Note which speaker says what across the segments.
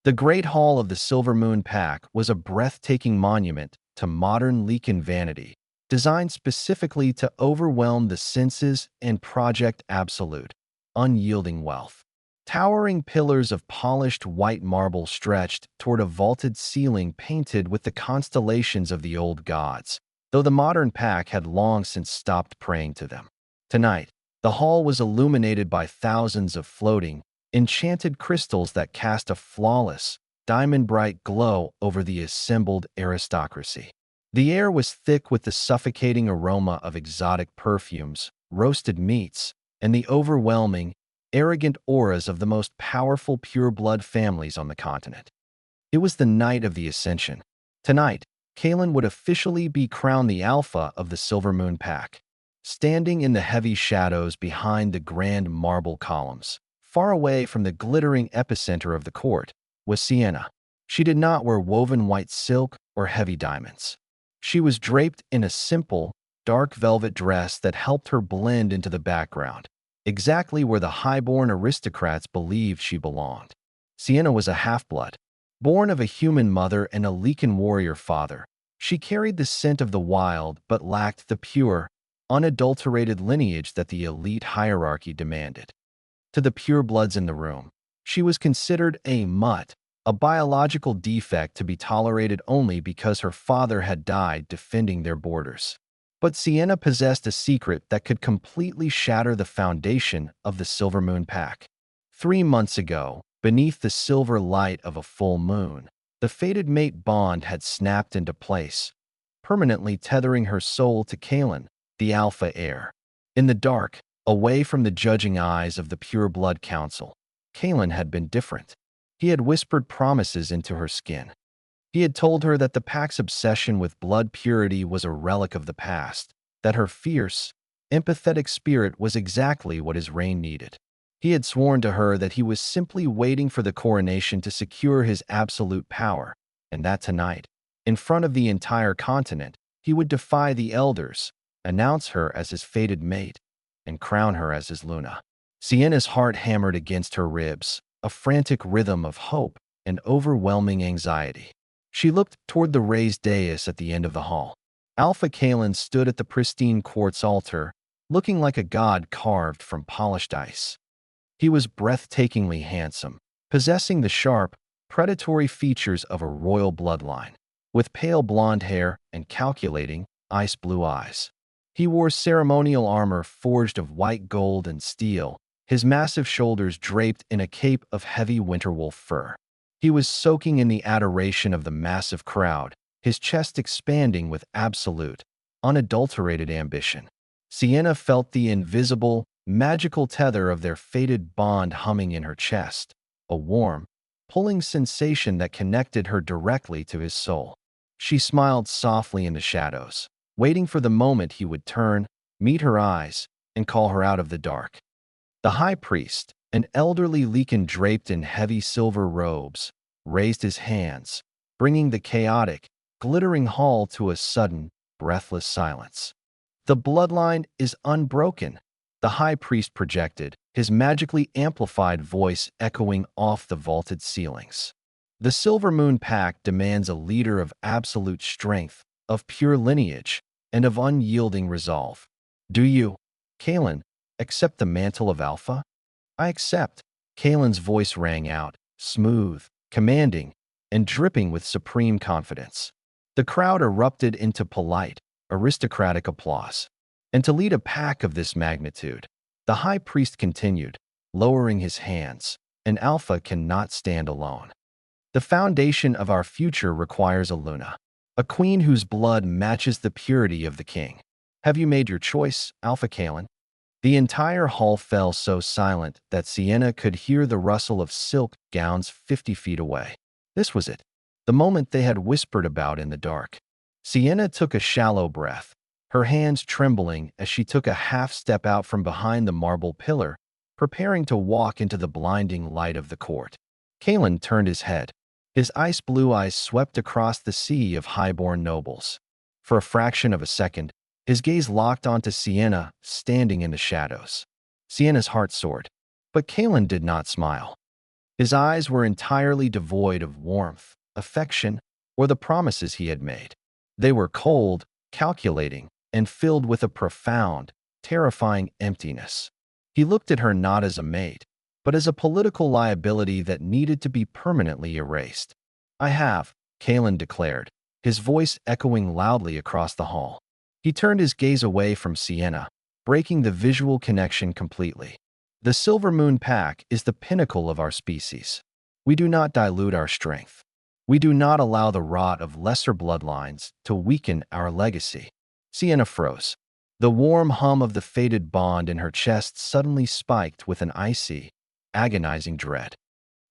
Speaker 1: The Great Hall of the Silver Moon Pack was a breathtaking monument to modern Lycan vanity, designed specifically to overwhelm the senses and project absolute, unyielding wealth. Towering pillars of polished white marble stretched toward a vaulted ceiling painted with the constellations of the old gods, though the modern pack had long since stopped praying to them. Tonight, the hall was illuminated by thousands of floating, enchanted crystals that cast a flawless, diamond-bright glow over the assembled aristocracy. The air was thick with the suffocating aroma of exotic perfumes, roasted meats, and the overwhelming, arrogant auras of the most powerful pureblood families on the continent. It was the night of the Ascension. Tonight, Kaelen would officially be crowned the Alpha of the Silver Moon Pack. Standing in the heavy shadows behind the grand marble columns, far away from the glittering epicenter of the court, was Sienna. She did not wear woven white silk or heavy diamonds. She was draped in a simple, dark velvet dress that helped her blend into the background, exactly where the highborn aristocrats believed she belonged. Sienna was a half-blood, born of a human mother and a Lycan warrior father. She carried the scent of the wild but lacked the pure, unadulterated lineage that the elite hierarchy demanded. To the purebloods in the room, she was considered a mutt, a biological defect to be tolerated only because her father had died defending their borders. But Sienna possessed a secret that could completely shatter the foundation of the Silver Moon Pack. 3 months ago, beneath the silver light of a full moon, the fated mate bond had snapped into place, permanently tethering her soul to Kaelen, the Alpha heir. In the dark, away from the judging eyes of the Pureblood Council, Kaelen had been different. He had whispered promises into her skin. He had told her that the pack's obsession with blood purity was a relic of the past, that her fierce, empathetic spirit was exactly what his reign needed. He had sworn to her that he was simply waiting for the coronation to secure his absolute power, and that tonight, in front of the entire continent, he would defy the elders, announce her as his fated mate, and crown her as his Luna. Sienna's heart hammered against her ribs, a frantic rhythm of hope and overwhelming anxiety. She looked toward the raised dais at the end of the hall. Alpha Kaelen stood at the pristine quartz altar, looking like a god carved from polished ice. He was breathtakingly handsome, possessing the sharp, predatory features of a royal bloodline, with pale blonde hair and calculating, ice-blue eyes. He wore ceremonial armor forged of white gold and steel, his massive shoulders draped in a cape of heavy winterwolf fur. He was soaking in the adoration of the massive crowd, his chest expanding with absolute, unadulterated ambition. Sienna felt the invisible, magical tether of their fated bond humming in her chest, a warm, pulling sensation that connected her directly to his soul. She smiled softly in the shadows, waiting for the moment he would turn, meet her eyes, and call her out of the dark. The high priest, an elderly Lycan draped in heavy silver robes, raised his hands, bringing the chaotic, glittering hall to a sudden, breathless silence. "The bloodline is unbroken," the high priest projected, his magically amplified voice echoing off the vaulted ceilings. "The Silver Moon Pack demands a leader of absolute strength, of pure lineage, and of unyielding resolve. Do you, Kaelen, accept the mantle of Alpha?" "I accept." Kaelen's voice rang out, smooth, commanding, and dripping with supreme confidence. The crowd erupted into polite, aristocratic applause. "And to lead a pack of this magnitude," the high priest continued, lowering his hands, "an Alpha cannot stand alone. The foundation of our future requires a Luna, a queen whose blood matches the purity of the king. Have you made your choice, Alpha Kaelen?" The entire hall fell so silent that Sienna could hear the rustle of silk gowns 50 feet away. This was it, the moment they had whispered about in the dark. Sienna took a shallow breath, her hands trembling as she took a half-step out from behind the marble pillar, preparing to walk into the blinding light of the court. Kaelen turned his head. His ice-blue eyes swept across the sea of highborn nobles. For a fraction of a second, his gaze locked onto Sienna, standing in the shadows. Sienna's heart soared, but Kaelen did not smile. His eyes were entirely devoid of warmth, affection, or the promises he had made. They were cold, calculating, and filled with a profound, terrifying emptiness. He looked at her not as a mate, but as a political liability that needed to be permanently erased. "I have," Kaelen declared, his voice echoing loudly across the hall. He turned his gaze away from Sienna, breaking the visual connection completely. "The Silver Moon Pack is the pinnacle of our species. We do not dilute our strength. We do not allow the rot of lesser bloodlines to weaken our legacy." Sienna froze. The warm hum of the fated bond in her chest suddenly spiked with an icy, agonizing dread.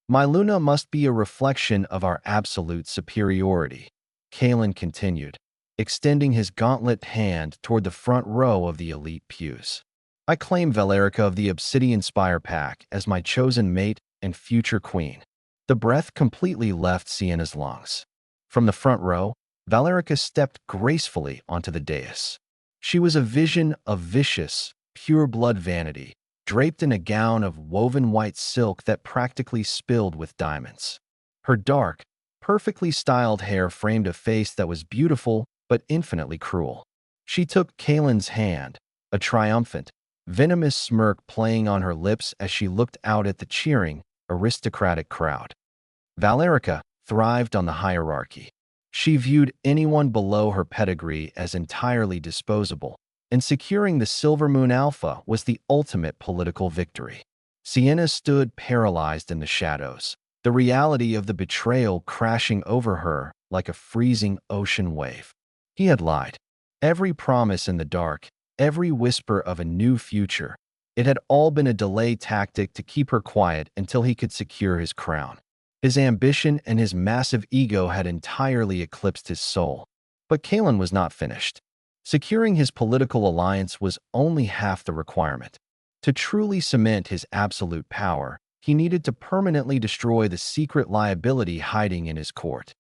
Speaker 1: "My Luna must be a reflection of our absolute superiority," Kaelen continued, extending his gauntlet hand toward the front row of the elite pews. "I claim Valerica of the Obsidian Spire Pack as my chosen mate and future queen." The breath completely left Sienna's lungs. From the front row, Valerica stepped gracefully onto the dais. She was a vision of vicious, pure-blood vanity, draped in a gown of woven white silk that practically spilled with diamonds. Her dark, perfectly styled hair framed a face that was beautiful but infinitely cruel. She took Kaelen's hand, a triumphant, venomous smirk playing on her lips as she looked out at the cheering, aristocratic crowd. Valerica thrived on the hierarchy. She viewed anyone below her pedigree as entirely disposable, and securing the Silver Moon Alpha was the ultimate political victory. Sienna stood paralyzed in the shadows, the reality of the betrayal crashing over her like a freezing ocean wave. He had lied. Every promise in the dark, every whisper of a new future, it had all been a delay tactic to keep her quiet until he could secure his crown. His ambition and his massive ego had entirely eclipsed his soul. But Kaelen was not finished. Securing his political alliance was only half the requirement. To truly cement his absolute power, he needed to permanently destroy the secret liability hiding in his court.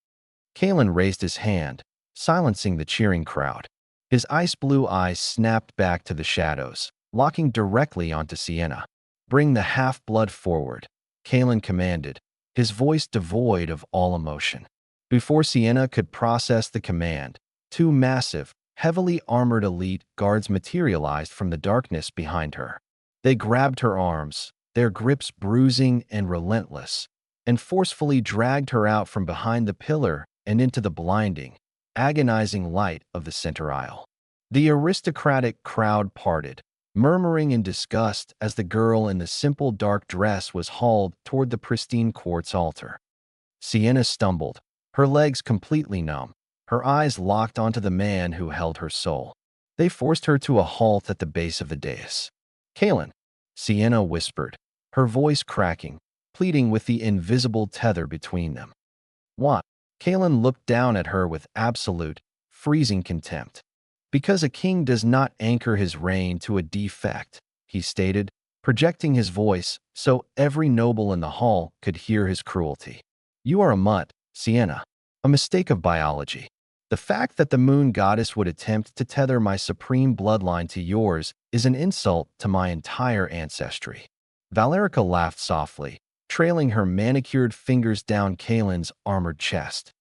Speaker 1: Kaelen raised his hand, silencing the cheering crowd. His ice-blue eyes snapped back to the shadows, locking directly onto Sienna. "Bring the half-blood forward," Kaelen commanded, his voice devoid of all emotion. Before Sienna could process the command, two massive, heavily armored elite guards materialized from the darkness behind her. They grabbed her arms, their grips bruising and relentless, and forcefully dragged her out from behind the pillar and into the blinding, agonizing light of the center aisle. The aristocratic crowd parted, murmuring in disgust as the girl in the simple dark dress was hauled toward the pristine quartz altar. Sienna stumbled, her legs completely numb, her eyes locked onto the man who held her soul. They forced her to a halt at the base of the dais. "Kaelen," Sienna whispered, her voice cracking, pleading with the invisible tether between them. "What?" Kaelen looked down at her with absolute, freezing contempt. "Because a king does not anchor his reign to a defect," he stated, projecting his voice so every noble in the hall could hear his cruelty. "You are a mutt, Sienna, a mistake of biology. The fact that the moon goddess would attempt to tether my supreme bloodline to yours is an insult to my entire ancestry." Valerica laughed softly, trailing her manicured fingers down Kaelen's armored chest.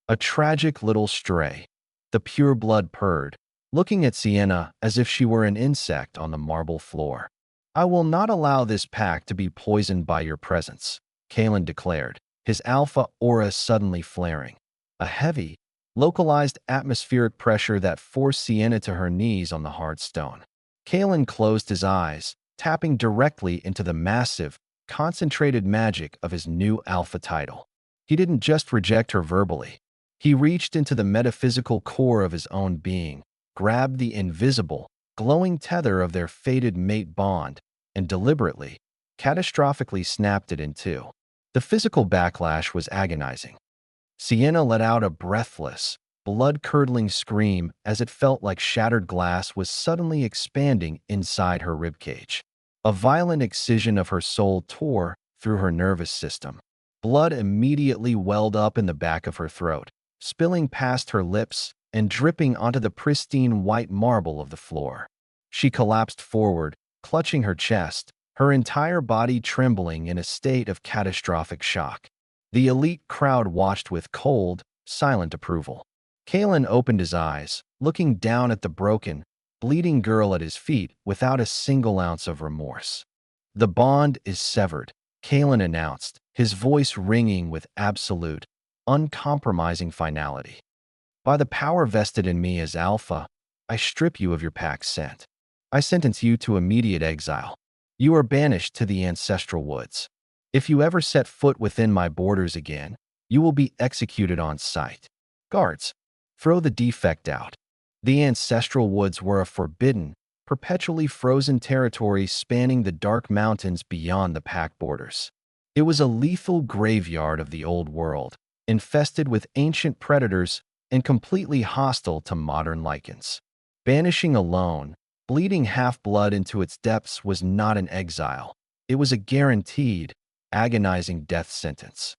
Speaker 1: "A tragic little stray," the pure blood purred, looking at Sienna as if she were an insect on the marble floor. "I will not allow this pack to be poisoned by your presence," Kaelen declared, his alpha aura suddenly flaring. A heavy, localized atmospheric pressure that forced Sienna to her knees on the hard stone. Kaelen closed his eyes, tapping directly into the massive, concentrated magic of his new alpha title. He didn't just reject her verbally. He reached into the metaphysical core of his own being, grabbed the invisible, glowing tether of their fated mate bond, and deliberately, catastrophically snapped it in two. The physical backlash was agonizing. Sienna let out a breathless, blood-curdling scream as it felt like shattered glass was suddenly expanding inside her ribcage. A violent excision of her soul tore through her nervous system. Blood immediately welled up in the back of her throat, spilling past her lips and dripping onto the pristine white marble of the floor. She collapsed forward, clutching her chest, her entire body trembling in a state of catastrophic shock. The elite crowd watched with cold, silent approval. Kaelen opened his eyes, looking down at the broken, bleeding girl at his feet without a single ounce of remorse. "The bond is severed," Kaelen announced, his voice ringing with absolute, uncompromising finality. "By the power vested in me as Alpha, I strip you of your pack's scent. I sentence you to immediate exile. You are banished to the Ancestral Woods. If you ever set foot within my borders again, you will be executed on sight. Guards, throw the defect out." The Ancestral Woods were a forbidden, perpetually frozen territory spanning the dark mountains beyond the pack borders. It was a lethal graveyard of the old world, infested with ancient predators and completely hostile to modern Lycans. Banishing alone, bleeding half-blood into its depths was not an exile. It was a guaranteed, agonizing death sentence.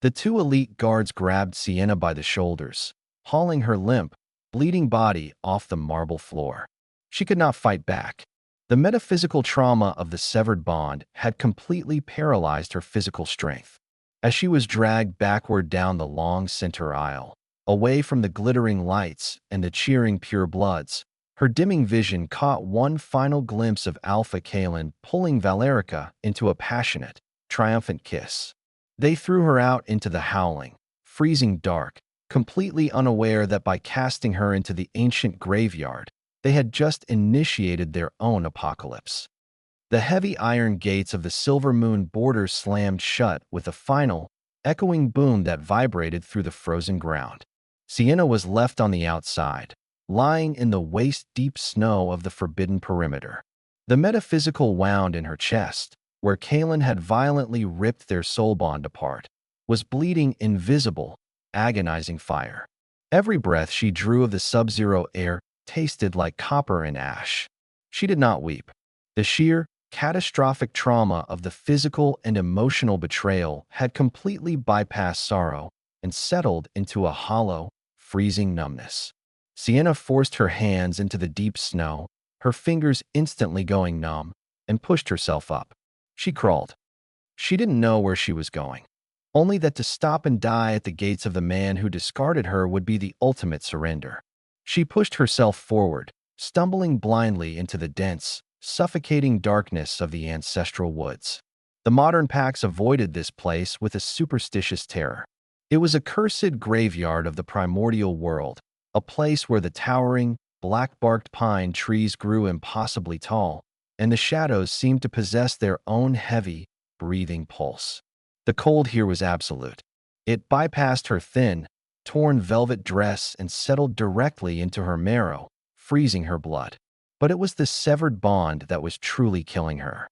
Speaker 1: The two elite guards grabbed Sienna by the shoulders, hauling her limp, bleeding body off the marble floor. She could not fight back. The metaphysical trauma of the severed bond had completely paralyzed her physical strength. As she was dragged backward down the long center aisle, away from the glittering lights and the cheering purebloods, her dimming vision caught one final glimpse of Alpha Kaelen pulling Valerica into a passionate, triumphant kiss. They threw her out into the howling, freezing dark, completely unaware that by casting her into the ancient graveyard, they had just initiated their own apocalypse. The heavy iron gates of the Silver Moon border slammed shut with a final, echoing boom that vibrated through the frozen ground. Sienna was left on the outside, lying in the waist-deep snow of the forbidden perimeter. The metaphysical wound in her chest, where Kaelen had violently ripped their soul bond apart, was bleeding invisible, agonizing fire. Every breath she drew of the sub-zero air tasted like copper and ash. She did not weep. The sheer, catastrophic trauma of the physical and emotional betrayal had completely bypassed sorrow and settled into a hollow, freezing numbness. Sienna forced her hands into the deep snow, her fingers instantly going numb, and pushed herself up. She crawled. She didn't know where she was going, only that to stop and die at the gates of the man who discarded her would be the ultimate surrender. She pushed herself forward, stumbling blindly into the dense, suffocating darkness of the Ancestral Woods. The modern packs avoided this place with a superstitious terror. It was a cursed graveyard of the primordial world, a place where the towering, black-barked pine trees grew impossibly tall, and the shadows seemed to possess their own heavy, breathing pulse. The cold here was absolute. It bypassed her thin, torn velvet dress and settled directly into her marrow, freezing her blood. But it was the severed bond that was truly killing her.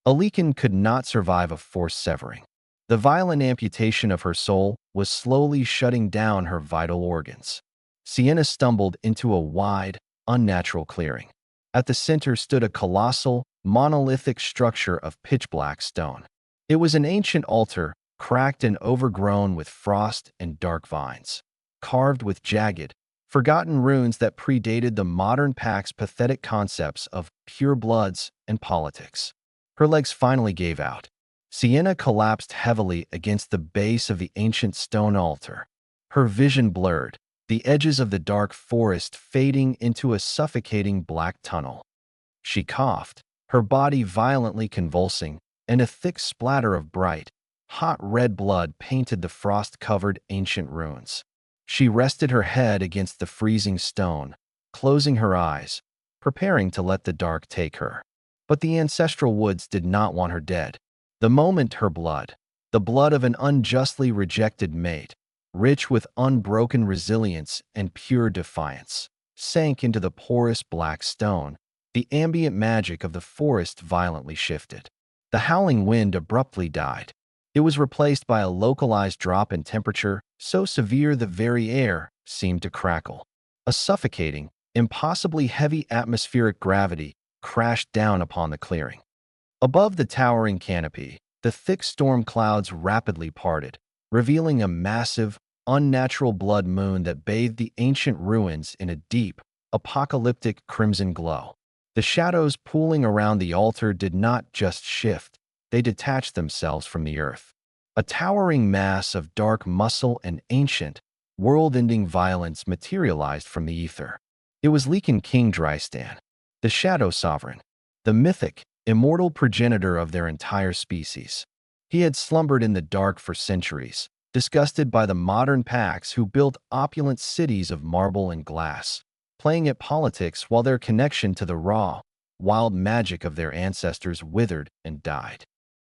Speaker 1: A Lycan could not survive a forced severing. The violent amputation of her soul was slowly shutting down her vital organs. Sienna stumbled into a wide, unnatural clearing. At the center stood a colossal, monolithic structure of pitch-black stone. It was an ancient altar, cracked and overgrown with frost and dark vines, carved with jagged, forgotten runes that predated the modern pack's pathetic concepts of purebloods and politics. Her legs finally gave out. Sienna collapsed heavily against the base of the ancient stone altar, her vision blurred, the edges of the dark forest fading into a suffocating black tunnel. She coughed, her body violently convulsing, and a thick splatter of bright, hot red blood painted the frost-covered ancient runes. She rested her head against the freezing stone, closing her eyes, preparing to let the dark take her. But the Ancestral Woods did not want her dead. The moment her blood, the blood of an unjustly rejected mate, rich with unbroken resilience and pure defiance, sank into the porous black stone, the ambient magic of the forest violently shifted. The howling wind abruptly died. It was replaced by a localized drop in temperature so severe the very air seemed to crackle. A suffocating, impossibly heavy atmospheric gravity crashed down upon the clearing. Above the towering canopy, the thick storm clouds rapidly parted, revealing a massive, unnatural blood moon that bathed the ancient ruins in a deep, apocalyptic crimson glow. The shadows pooling around the altar did not just shift, they detached themselves from the earth. A towering mass of dark muscle and ancient, world-ending violence materialized from the ether. It was Lycan King Drystan, the Shadow Sovereign, the mythic, immortal progenitor of their entire species. He had slumbered in the dark for centuries, disgusted by the modern packs who built opulent cities of marble and glass, playing at politics while their connection to the raw, wild magic of their ancestors withered and died.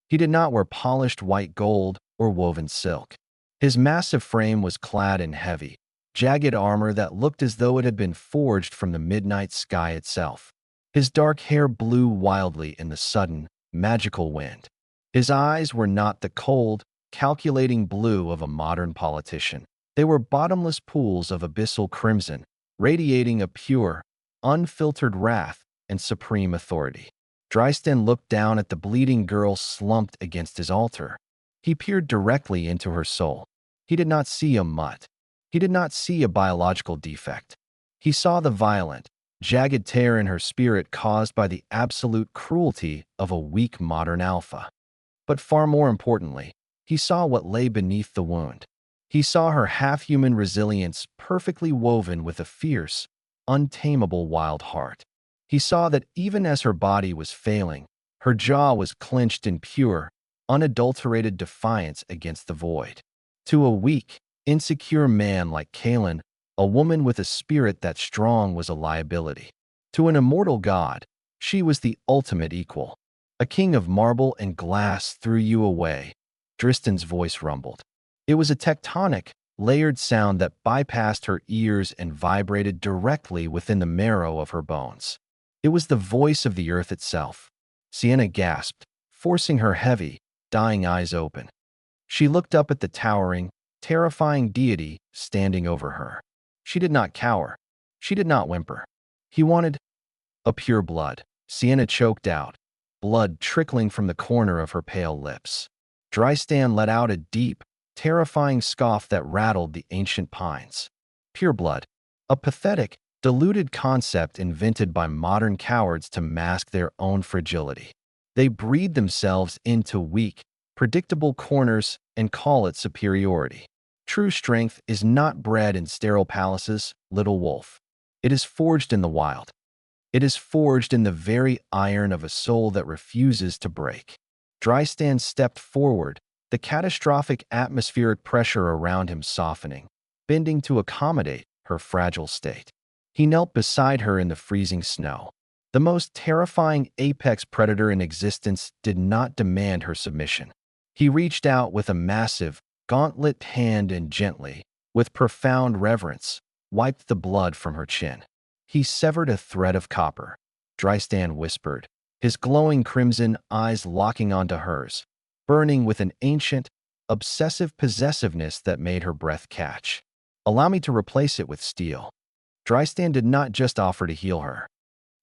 Speaker 1: He did not wear polished white gold or woven silk. His massive frame was clad in heavy, jagged armor that looked as though it had been forged from the midnight sky itself. His dark hair blew wildly in the sudden, magical wind. His eyes were not the cold, calculating blue of a modern politician. They were bottomless pools of abyssal crimson, radiating a pure, unfiltered wrath and supreme authority. Drystan looked down at the bleeding girl slumped against his altar. He peered directly into her soul. He did not see a mutt. He did not see a biological defect. He saw the violent, jagged tear in her spirit caused by the absolute cruelty of a weak modern alpha. But far more importantly, he saw what lay beneath the wound. He saw her half-human resilience perfectly woven with a fierce, untamable wild heart. He saw that even as her body was failing, her jaw was clenched in pure, unadulterated defiance against the void. To a weak, insecure man like Kaelen, a woman with a spirit that strong was a liability. To an immortal god, she was the ultimate equal. A king of marble and glass threw you away, Drystan's voice rumbled. It was a tectonic, layered sound that bypassed her ears and vibrated directly within the marrow of her bones. It was the voice of the earth itself. Sienna gasped, forcing her heavy, dying eyes open. She looked up at the towering, terrifying deity standing over her. She did not cower. She did not whimper. He wanted a pure blood. Sienna choked out, blood trickling from the corner of her pale lips. Drystan let out a deep, terrifying scoff that rattled the ancient pines. Pure blood, a pathetic, diluted concept invented by modern cowards to mask their own fragility. They breed themselves into weak, predictable corners and call it superiority. True strength is not bred in sterile palaces, little wolf. It is forged in the wild. It is forged in the very iron of a soul that refuses to break. Drystan stepped forward, the catastrophic atmospheric pressure around him softening, bending to accommodate her fragile state. He knelt beside her in the freezing snow. The most terrifying apex predator in existence did not demand her submission. He reached out with a massive, gauntlet hand and gently, with profound reverence, wiped the blood from her chin. He severed a thread of copper, Drystan whispered, his glowing crimson eyes locking onto hers, burning with an ancient, obsessive possessiveness that made her breath catch. Allow me to replace it with steel. Drystan did not just offer to heal her.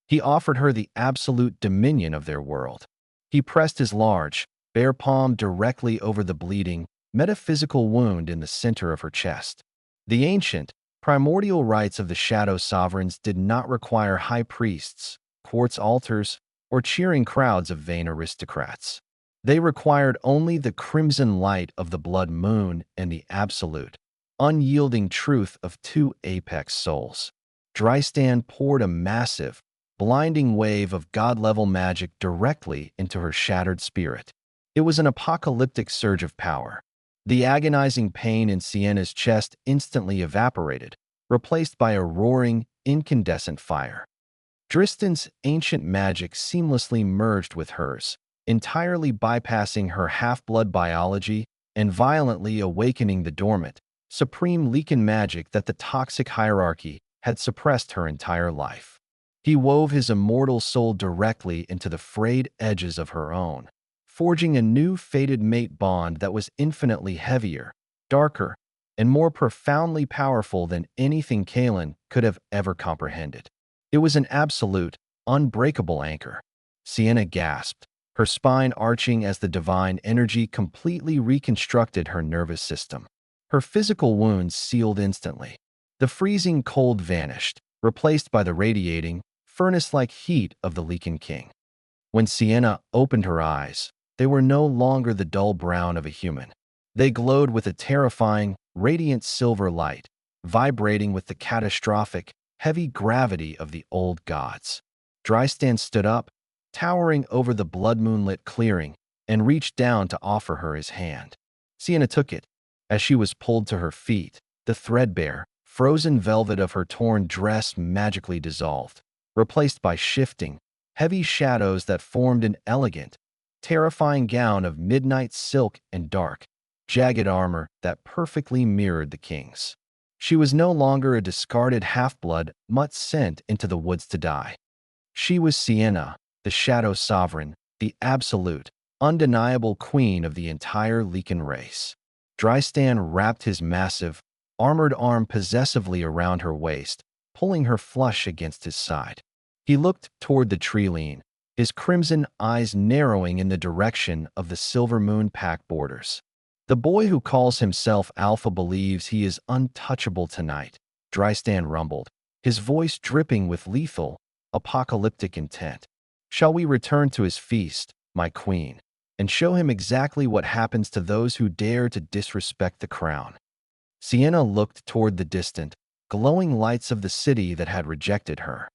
Speaker 1: He offered her the absolute dominion of their world. He pressed his large, bare palm directly over the bleeding, metaphysical wound in the center of her chest. The ancient, primordial rites of the Shadow Sovereigns did not require high priests, quartz altars, or cheering crowds of vain aristocrats. They required only the crimson light of the blood moon and the absolute, unyielding truth of two apex souls. Drystan poured a massive, blinding wave of god-level magic directly into her shattered spirit. It was an apocalyptic surge of power. The agonizing pain in Sienna's chest instantly evaporated, replaced by a roaring, incandescent fire. Drystan's ancient magic seamlessly merged with hers, entirely bypassing her half-blood biology and violently awakening the dormant, supreme Lycan magic that the toxic hierarchy had suppressed her entire life. He wove his immortal soul directly into the frayed edges of her own, forging a new fated mate bond that was infinitely heavier, darker, and more profoundly powerful than anything Kaelen could have ever comprehended. It was an absolute, unbreakable anchor. Sienna gasped, her spine arching as the divine energy completely reconstructed her nervous system. Her physical wounds sealed instantly. The freezing cold vanished, replaced by the radiating, furnace-like heat of the Lycan King. When Sienna opened her eyes, they were no longer the dull brown of a human. They glowed with a terrifying, radiant silver light, vibrating with the catastrophic, heavy gravity of the old gods. Drystan stood up, towering over the blood-moonlit clearing, and reached down to offer her his hand. Sienna took it. As she was pulled to her feet, the threadbare, frozen velvet of her torn dress magically dissolved, replaced by shifting, heavy shadows that formed an elegant, terrifying gown of midnight silk and dark, jagged armor that perfectly mirrored the king's. She was no longer a discarded half-blood mutt sent into the woods to die. She was Sienna, the Shadow Sovereign, the absolute, undeniable queen of the entire Lycan race. Drystan wrapped his massive, armored arm possessively around her waist, pulling her flush against his side. He looked toward the tree-line, his crimson eyes narrowing in the direction of the silver moon pack borders. The boy who calls himself Alpha believes he is untouchable tonight, Drystan rumbled, his voice dripping with lethal, apocalyptic intent. Shall we return to his feast, my queen, and show him exactly what happens to those who dare to disrespect the crown? Sienna looked toward the distant, glowing lights of the city that had rejected her.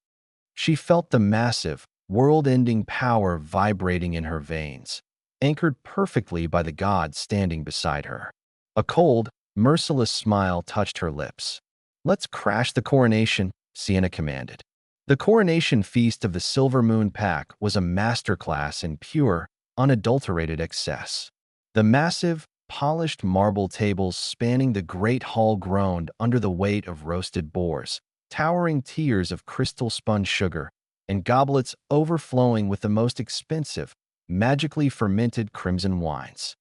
Speaker 1: She felt the massive, world-ending power vibrating in her veins, anchored perfectly by the god standing beside her. A cold, merciless smile touched her lips. "Let's crash the coronation," Sienna commanded. The coronation feast of the Silver Moon Pack was a masterclass in pure, unadulterated excess. The massive, polished marble tables spanning the great hall groaned under the weight of roasted boars, towering tiers of crystal-spun sugar, and goblets overflowing with the most expensive, magically fermented crimson wines.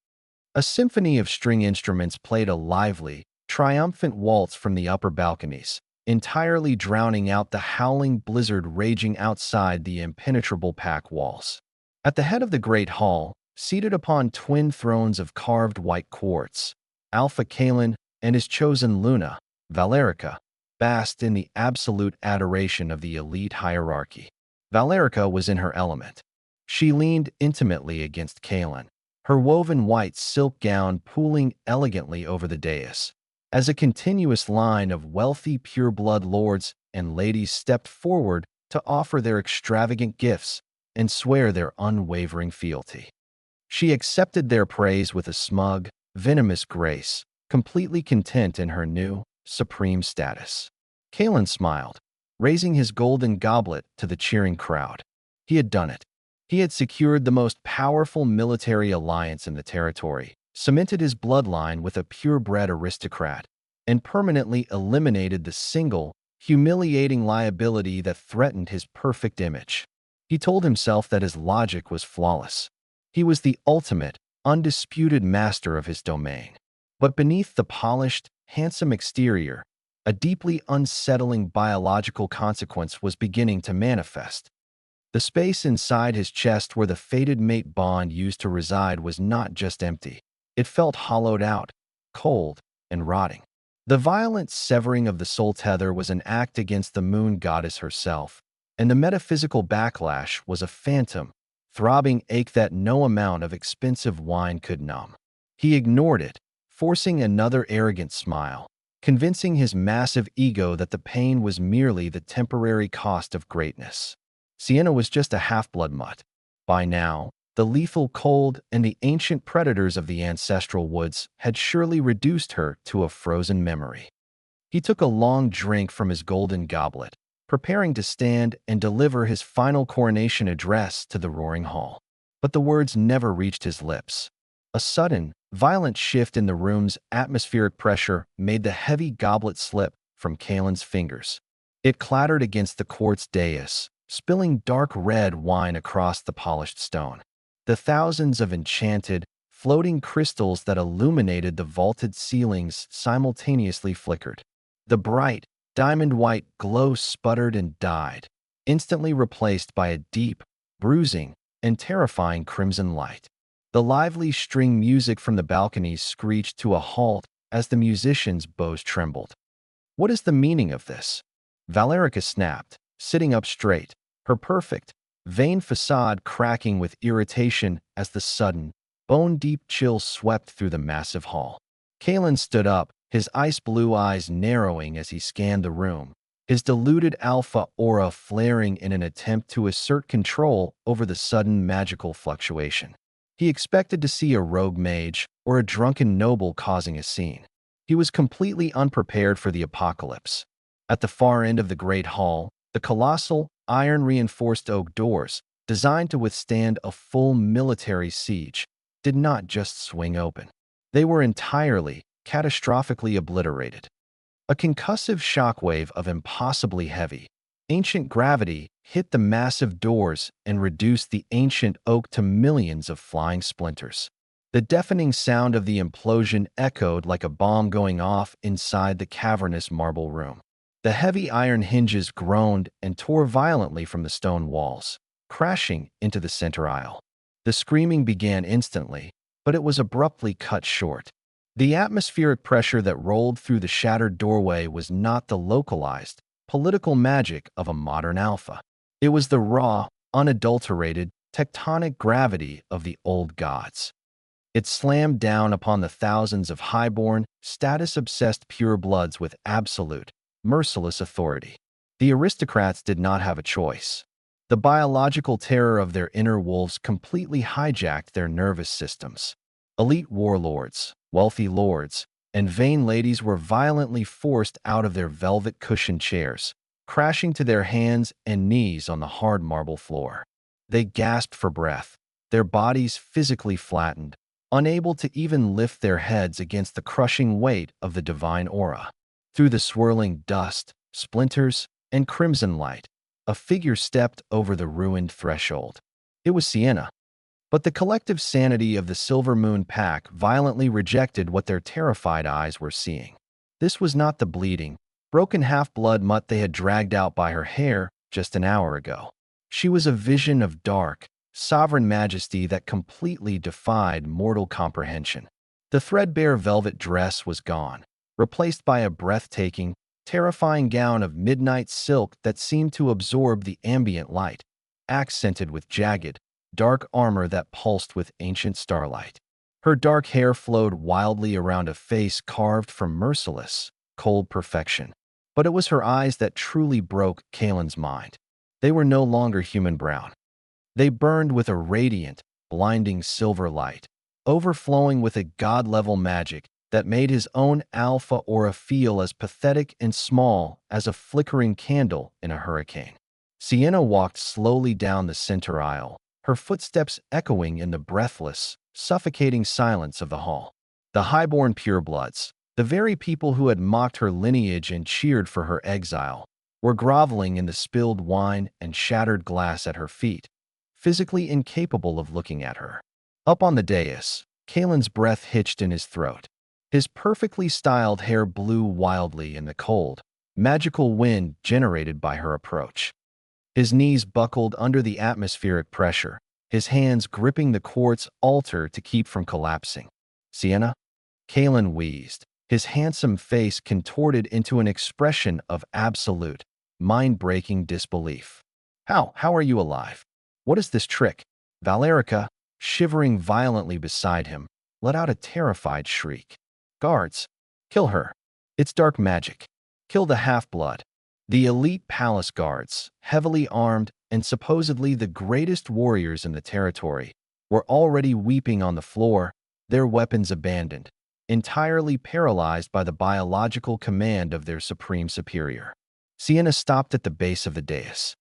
Speaker 1: A symphony of string instruments played a lively, triumphant waltz from the upper balconies, entirely drowning out the howling blizzard raging outside the impenetrable pack walls. At the head of the great hall, seated upon twin thrones of carved white quartz, Alpha Kaelen and his chosen Luna, Valerica, basked in the absolute adoration of the elite hierarchy. Valerica was in her element. She leaned intimately against Kaelen, her woven white silk gown pooling elegantly over the dais, as a continuous line of wealthy pureblood lords and ladies stepped forward to offer their extravagant gifts and swear their unwavering fealty. She accepted their praise with a smug, venomous grace, completely content in her new, supreme status. Kaelen smiled, raising his golden goblet to the cheering crowd. He had done it. He had secured the most powerful military alliance in the territory, cemented his bloodline with a purebred aristocrat, and permanently eliminated the single, humiliating liability that threatened his perfect image. He told himself that his logic was flawless. He was the ultimate, undisputed master of his domain. But beneath the polished, handsome exterior, a deeply unsettling biological consequence was beginning to manifest. The space inside his chest where the fated mate bond used to reside was not just empty. It felt hollowed out, cold, and rotting. The violent severing of the soul tether was an act against the moon goddess herself, and the metaphysical backlash was a phantom, throbbing ache that no amount of expensive wine could numb. He ignored it, forcing another arrogant smile, convincing his massive ego that the pain was merely the temporary cost of greatness. Sienna was just a half-blood mutt. By now, the lethal cold and the ancient predators of the Ancestral Woods had surely reduced her to a frozen memory. He took a long drink from his golden goblet, preparing to stand and deliver his final coronation address to the roaring hall. But the words never reached his lips. A sudden, violent shift in the room's atmospheric pressure made the heavy goblet slip from Kaelen's fingers. It clattered against the quartz dais, spilling dark red wine across the polished stone. The thousands of enchanted, floating crystals that illuminated the vaulted ceilings simultaneously flickered. The bright, diamond-white glow sputtered and died, instantly replaced by a deep, bruising, and terrifying crimson light. The lively string music from the balconies screeched to a halt as the musicians' bows trembled. "What is the meaning of this?" Valerica snapped, sitting up straight, her perfect, vain facade cracking with irritation as the sudden, bone-deep chill swept through the massive hall. Kaelen stood up, his ice-blue eyes narrowing as he scanned the room, his diluted alpha aura flaring in an attempt to assert control over the sudden magical fluctuation. He expected to see a rogue mage or a drunken noble causing a scene. He was completely unprepared for the apocalypse. At the far end of the great hall, the colossal, iron-reinforced oak doors, designed to withstand a full military siege, did not just swing open. They were entirely, catastrophically obliterated. A concussive shockwave of impossibly heavy, ancient gravity hit the massive doors and reduced the ancient oak to millions of flying splinters. The deafening sound of the implosion echoed like a bomb going off inside the cavernous marble room. The heavy iron hinges groaned and tore violently from the stone walls, crashing into the center aisle. The screaming began instantly, but it was abruptly cut short. The atmospheric pressure that rolled through the shattered doorway was not the localized, political magic of a modern alpha. It was the raw, unadulterated, tectonic gravity of the old gods. It slammed down upon the thousands of highborn, status-obsessed purebloods with absolute, merciless authority. The aristocrats did not have a choice. The biological terror of their inner wolves completely hijacked their nervous systems. Elite warlords, wealthy lords, and vain ladies were violently forced out of their velvet-cushioned chairs, crashing to their hands and knees on the hard marble floor. They gasped for breath, their bodies physically flattened, unable to even lift their heads against the crushing weight of the divine aura. Through the swirling dust, splinters, and crimson light, a figure stepped over the ruined threshold. It was Sienna. But the collective sanity of the Silver Moon Pack violently rejected what their terrified eyes were seeing. This was not the bleeding, broken half-blood mutt they had dragged out by her hair just an hour ago. She was a vision of dark, sovereign majesty that completely defied mortal comprehension. The threadbare velvet dress was gone, replaced by a breathtaking, terrifying gown of midnight silk that seemed to absorb the ambient light, accented with jagged, dark armor that pulsed with ancient starlight. Her dark hair flowed wildly around a face carved from merciless, cold perfection. But it was her eyes that truly broke Kaelen's mind. They were no longer human brown. They burned with a radiant, blinding silver light, overflowing with a god-level magic that made his own alpha aura feel as pathetic and small as a flickering candle in a hurricane. Sienna walked slowly down the center aisle, her footsteps echoing in the breathless, suffocating silence of the hall. The highborn purebloods, the very people who had mocked her lineage and cheered for her exile, were groveling in the spilled wine and shattered glass at her feet, physically incapable of looking at her. Up on the dais, Kaelen's breath hitched in his throat. His perfectly styled hair blew wildly in the cold, magical wind generated by her approach. His knees buckled under the atmospheric pressure, his hands gripping the quartz altar to keep from collapsing. "Sienna?" Kaelen wheezed, his handsome face contorted into an expression of absolute, mind-breaking disbelief. How are you alive? What is this trick?" Valerica, shivering violently beside him, let out a terrified shriek. "Guards, kill her. It's dark magic. Kill the half-blood." The elite palace guards, heavily armed and supposedly the greatest warriors in the territory, were already weeping on the floor, their weapons abandoned, entirely paralyzed by the biological command of their supreme superior. Sienna stopped at the base of the dais.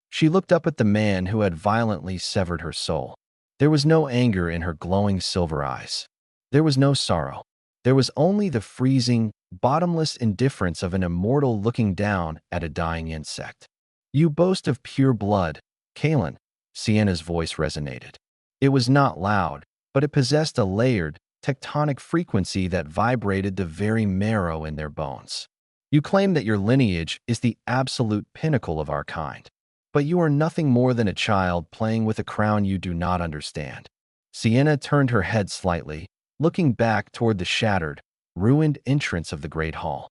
Speaker 1: She looked up at the man who had violently severed her soul. There was no anger in her glowing silver eyes. There was no sorrow. There was only the freezing, bottomless indifference of an immortal looking down at a dying insect. "You boast of pure blood, Kaelen," Sienna's voice resonated. It was not loud, but it possessed a layered, tectonic frequency that vibrated the very marrow in their bones. "You claim that your lineage is the absolute pinnacle of our kind. But you are nothing more than a child playing with a crown you do not understand." Sienna turned her head slightly, looking back toward the shattered, ruined entrance of the great hall.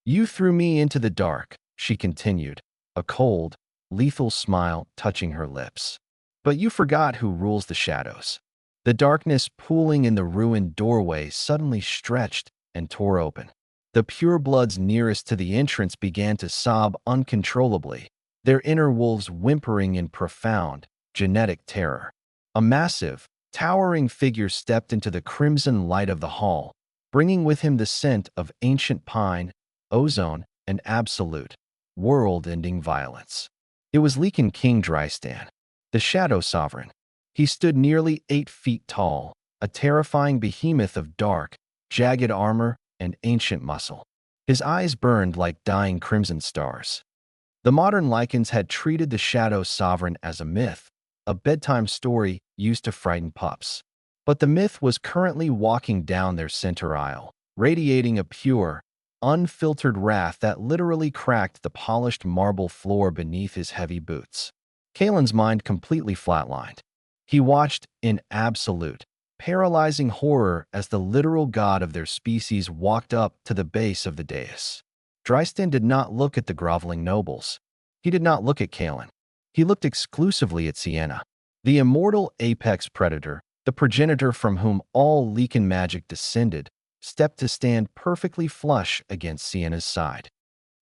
Speaker 1: "You threw me into the dark," she continued, a cold, lethal smile touching her lips. But you forgot who rules the shadows. The darkness pooling in the ruined doorway suddenly stretched and tore open. The purebloods nearest to the entrance began to sob uncontrollably, their inner wolves whimpering in profound, genetic terror. A massive, towering figure stepped into the crimson light of the hall, bringing with him the scent of ancient pine, ozone, and absolute, world-ending violence. It was Lycan King Drystan, the Shadow Sovereign. He stood nearly 8 feet tall, a terrifying behemoth of dark, jagged armor and ancient muscle. His eyes burned like dying crimson stars. The modern Lycans had treated the Shadow Sovereign as a myth, a bedtime story used to frighten pups. But the myth was currently walking down their center aisle, radiating a pure, unfiltered wrath that literally cracked the polished marble floor beneath his heavy boots. Kaelen's mind completely flatlined. He watched in absolute, paralyzing horror as the literal god of their species walked up to the base of the dais. Drystan did not look at the groveling nobles. He did not look at Kaelen. He looked exclusively at Sienna, the immortal apex predator, the progenitor from whom all Lycan magic descended, stepped to stand perfectly flush against Sienna's side.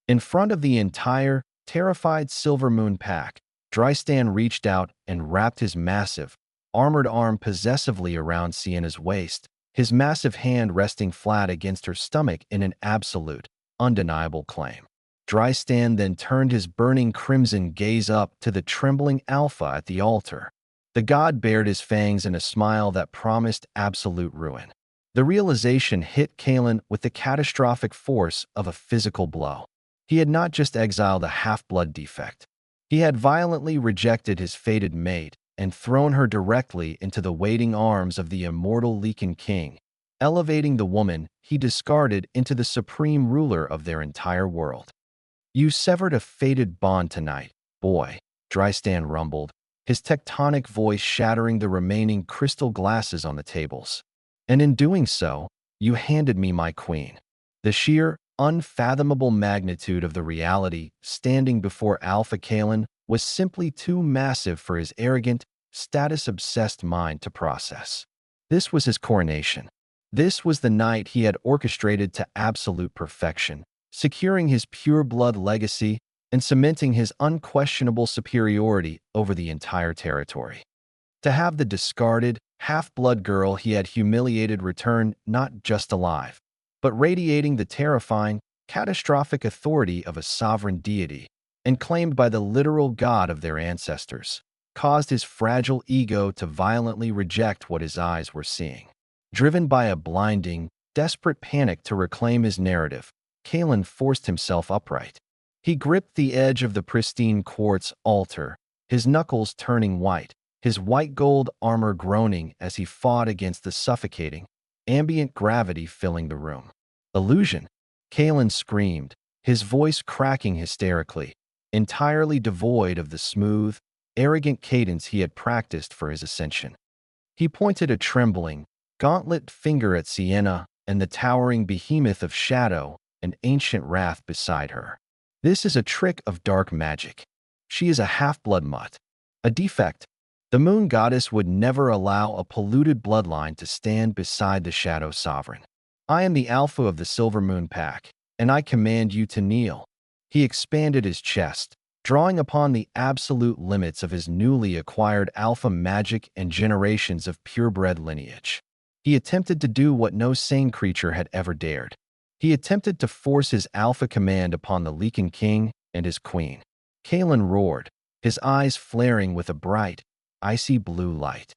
Speaker 1: In front of the entire, terrified Silver Moon pack, Drystan reached out and wrapped his massive, armored arm possessively around Sienna's waist, his massive hand resting flat against her stomach in an absolute, undeniable claim. Drystan then turned his burning crimson gaze up to the trembling alpha at the altar. The god bared his fangs in a smile that promised absolute ruin. The realization hit Kaelen with the catastrophic force of a physical blow. He had not just exiled a half-blood defect. He had violently rejected his fated mate and thrown her directly into the waiting arms of the immortal Lycan King, elevating the woman he discarded into the supreme ruler of their entire world. "You severed a fated bond tonight, boy," Drystan rumbled, his tectonic voice shattering the remaining crystal glasses on the tables. "And in doing so, you handed me my queen." The sheer, unfathomable magnitude of the reality standing before Alpha Kaelen was simply too massive for his arrogant, status-obsessed mind to process. This was his coronation. This was the night he had orchestrated to absolute perfection, securing his pure-blood legacy and cementing his unquestionable superiority over the entire territory. To have the discarded, half-blood girl he had humiliated return not just alive, but radiating the terrifying, catastrophic authority of a sovereign deity, and claimed by the literal god of their ancestors, caused his fragile ego to violently reject what his eyes were seeing. Driven by a blinding, desperate panic to reclaim his narrative, Kaelen forced himself upright. He gripped the edge of the pristine quartz altar, his knuckles turning white, his white gold armor groaning as he fought against the suffocating, ambient gravity filling the room. "Illusion!" Kaelen screamed, his voice cracking hysterically, entirely devoid of the smooth, arrogant cadence he had practiced for his ascension. He pointed a trembling, gauntlet finger at Sienna and the towering behemoth of shadow and ancient wrath beside her. "This is a trick of dark magic. She is a half-blood mutt, a defect. The moon goddess would never allow a polluted bloodline to stand beside the Shadow Sovereign. I am the alpha of the Silver Moon pack, and I command you to kneel." He expanded his chest, drawing upon the absolute limits of his newly acquired alpha magic and generations of purebred lineage. He attempted to do what no sane creature had ever dared. He attempted to force his alpha command upon the Lycan King and his queen. Kaelen roared, his eyes flaring with a bright, icy blue light.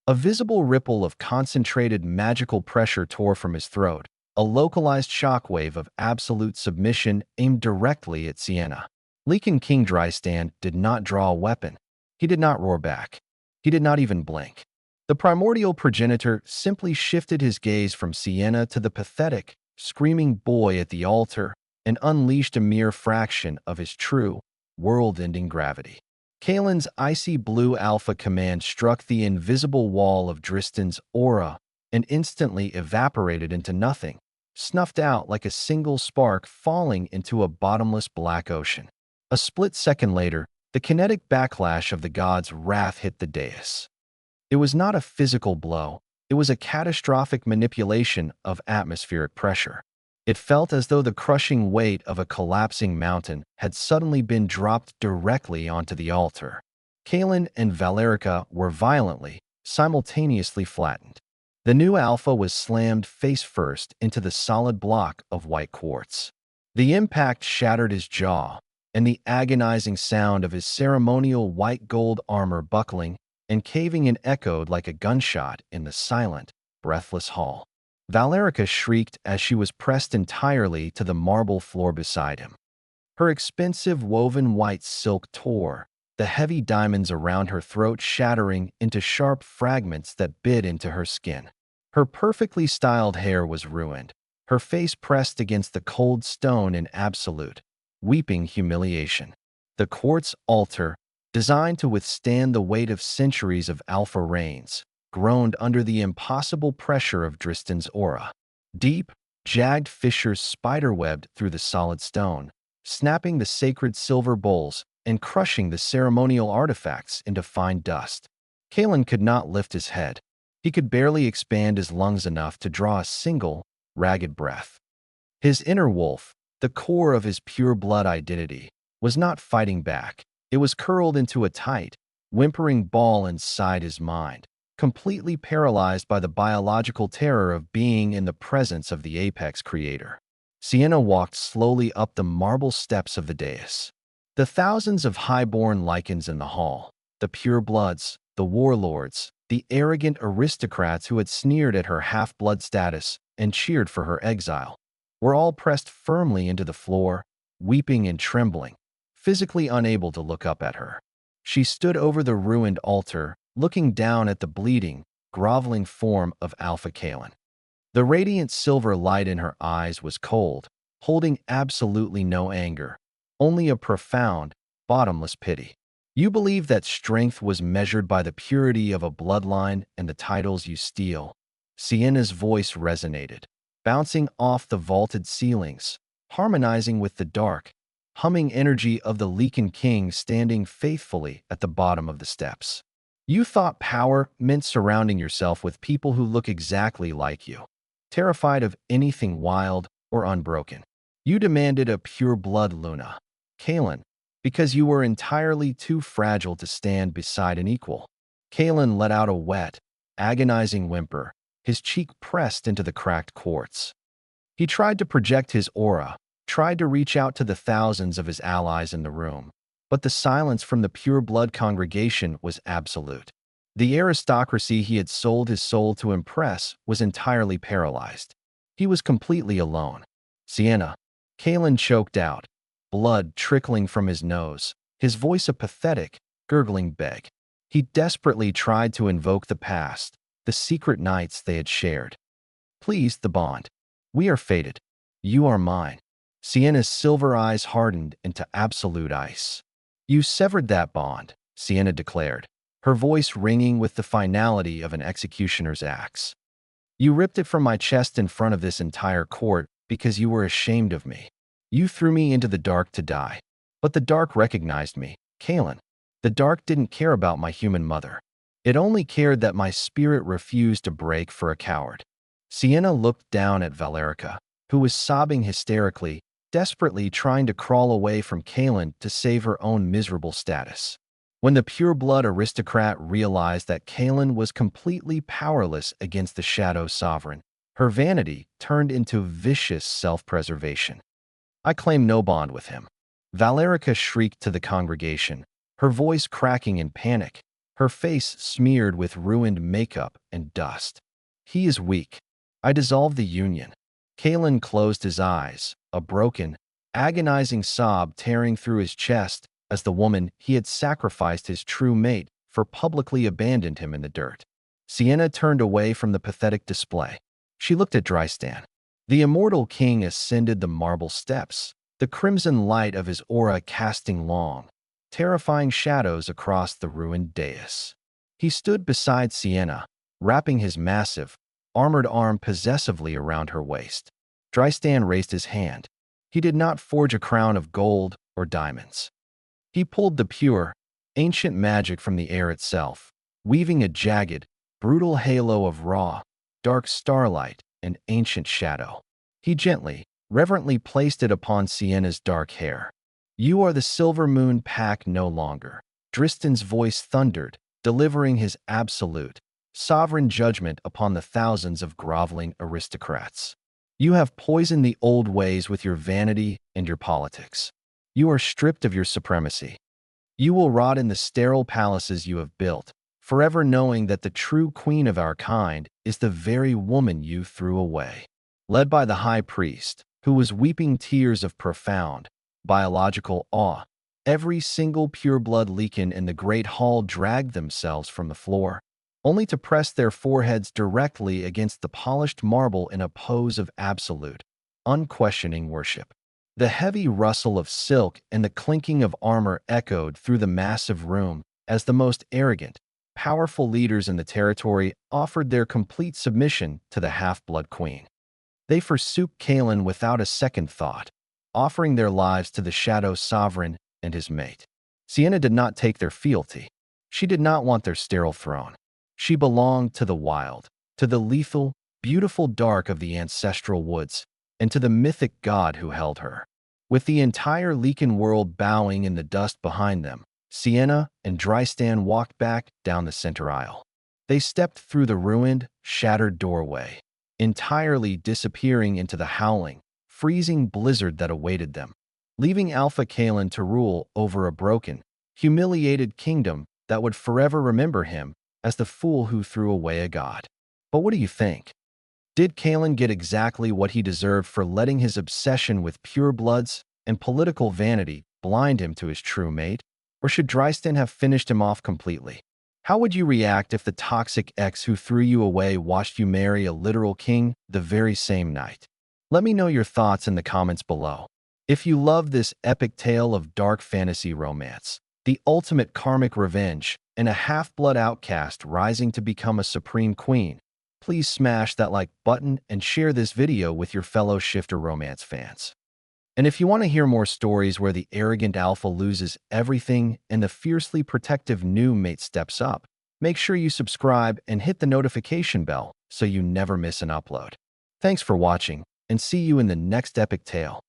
Speaker 1: A visible ripple of concentrated magical pressure tore from his throat, a localized shockwave of absolute submission aimed directly at Sienna. Lycan King Drystan did not draw a weapon. He did not roar back. He did not even blink. The primordial progenitor simply shifted his gaze from Sienna to the pathetic, screaming boy at the altar and unleashed a mere fraction of his true, world-ending gravity. Kaelen's icy blue alpha command struck the invisible wall of Drystan's aura and instantly evaporated into nothing, snuffed out like a single spark falling into a bottomless black ocean. A split second later, The kinetic backlash of the god's wrath hit the dais. It was not a physical blow, it was a catastrophic manipulation of atmospheric pressure. It felt as though the crushing weight of a collapsing mountain had suddenly been dropped directly onto the altar. Kaelen and Valerica were violently, simultaneously flattened. The new alpha was slammed face first into the solid block of white quartz. The impact shattered his jaw, and the agonizing sound of his ceremonial white gold armor buckling and caving in echoed like a gunshot in the silent, breathless hall. Valerica shrieked as she was pressed entirely to the marble floor beside him. Her expensive woven white silk tore, the heavy diamonds around her throat shattering into sharp fragments that bit into her skin. Her perfectly styled hair was ruined, her face pressed against the cold stone in absolute, weeping humiliation. The quartz altar, designed to withstand the weight of centuries of alpha rains, groaned under the impossible pressure of Drystan's aura. Deep, jagged fissures spiderwebbed through the solid stone, snapping the sacred silver bowls and crushing the ceremonial artifacts into fine dust. Kaelen could not lift his head. He could barely expand his lungs enough to draw a single, ragged breath. His inner wolf, the core of his pure blood identity, was not fighting back. It was curled into a tight, whimpering ball inside his mind, completely paralyzed by the biological terror of being in the presence of the apex creator. Sienna walked slowly up the marble steps of the dais. The thousands of high-born Lycans in the hall, the purebloods, the warlords, the arrogant aristocrats who had sneered at her half-blood status and cheered for her exile, were all pressed firmly into the floor, weeping and trembling, physically unable to look up at her. She stood over the ruined altar, looking down at the bleeding, groveling form of Alpha Kaelen. The radiant silver light in her eyes was cold, holding absolutely no anger, only a profound, bottomless pity. You believe that strength was measured by the purity of a bloodline and the titles you steal. Sienna's voice resonated, bouncing off the vaulted ceilings, harmonizing with the dark, humming energy of the Lycan King standing faithfully at the bottom of the steps. You thought power meant surrounding yourself with people who look exactly like you, terrified of anything wild or unbroken. You demanded a pure blood Luna, Kaelen, because you were entirely too fragile to stand beside an equal. Kaelen let out a wet, agonizing whimper, his cheek pressed into the cracked quartz. He tried to project his aura, tried to reach out to the thousands of his allies in the room, but the silence from the pure-blood congregation was absolute. The aristocracy he had sold his soul to impress was entirely paralyzed. He was completely alone. Sienna. Kaelen choked out, blood trickling from his nose, his voice a pathetic, gurgling beg. He desperately tried to invoke the past, the secret nights they had shared. Please, the bond. We are fated. You are mine. Sienna's silver eyes hardened into absolute ice. You severed that bond, Sienna declared, her voice ringing with the finality of an executioner's axe. You ripped it from my chest in front of this entire court because you were ashamed of me. You threw me into the dark to die. But the dark recognized me, Kaelen. The dark didn't care about my human mother. It only cared that my spirit refused to break for a coward. Sienna looked down at Valerica, who was sobbing hysterically, desperately trying to crawl away from Kaelen to save her own miserable status. When the pure-blood aristocrat realized that Kaelen was completely powerless against the Shadow Sovereign, her vanity turned into vicious self-preservation. I claim no bond with him. Valerica shrieked to the congregation, her voice cracking in panic, her face smeared with ruined makeup and dust. He is weak. I dissolve the union. Kaelen closed his eyes, a broken, agonizing sob tearing through his chest as the woman he had sacrificed his true mate for publicly abandoned him in the dirt. Sienna turned away from the pathetic display. She looked at Drystan. The immortal king ascended the marble steps, the crimson light of his aura casting long, terrifying shadows across the ruined dais. He stood beside Sienna, wrapping his massive, armored arm possessively around her waist. Drystan raised his hand. He did not forge a crown of gold or diamonds. He pulled the pure, ancient magic from the air itself, weaving a jagged, brutal halo of raw, dark starlight and ancient shadow. He gently, reverently placed it upon Sienna's dark hair. "You are the Silver Moon Pack no longer." Drystan's voice thundered, delivering his absolute, sovereign judgment upon the thousands of groveling aristocrats. "You have poisoned the old ways with your vanity and your politics. You are stripped of your supremacy. You will rot in the sterile palaces you have built, forever knowing that the true queen of our kind is the very woman you threw away." Led by the high priest, who was weeping tears of profound, biological awe, every single pureblood Lycan in the great hall dragged themselves from the floor, only to press their foreheads directly against the polished marble in a pose of absolute, unquestioning worship. The heavy rustle of silk and the clinking of armor echoed through the massive room as the most arrogant, powerful leaders in the territory offered their complete submission to the half-blood queen. They forsook Kaelen without a second thought, offering their lives to the Shadow Sovereign and his mate. Sienna did not take their fealty. She did not want their sterile throne. She belonged to the wild, to the lethal, beautiful dark of the Ancestral Woods, and to the mythic god who held her. With the entire Lycan world bowing in the dust behind them, Sienna and Drystan walked back down the center aisle. They stepped through the ruined, shattered doorway, entirely disappearing into the howling, freezing blizzard that awaited them, leaving Alpha Kaelen to rule over a broken, humiliated kingdom that would forever remember him as the fool who threw away a god. But what do you think? Did Kaelen get exactly what he deserved for letting his obsession with purebloods and political vanity blind him to his true mate? Or should Drystan have finished him off completely? How would you react if the toxic ex who threw you away watched you marry a literal king the very same night? Let me know your thoughts in the comments below. If you love this epic tale of dark fantasy romance, the ultimate karmic revenge, and a half-blood outcast rising to become a supreme queen, please smash that like button and share this video with your fellow shifter romance fans. And if you want to hear more stories where the arrogant alpha loses everything and the fiercely protective new mate steps up, make sure you subscribe and hit the notification bell so you never miss an upload. Thanks for watching, and see you in the next epic tale.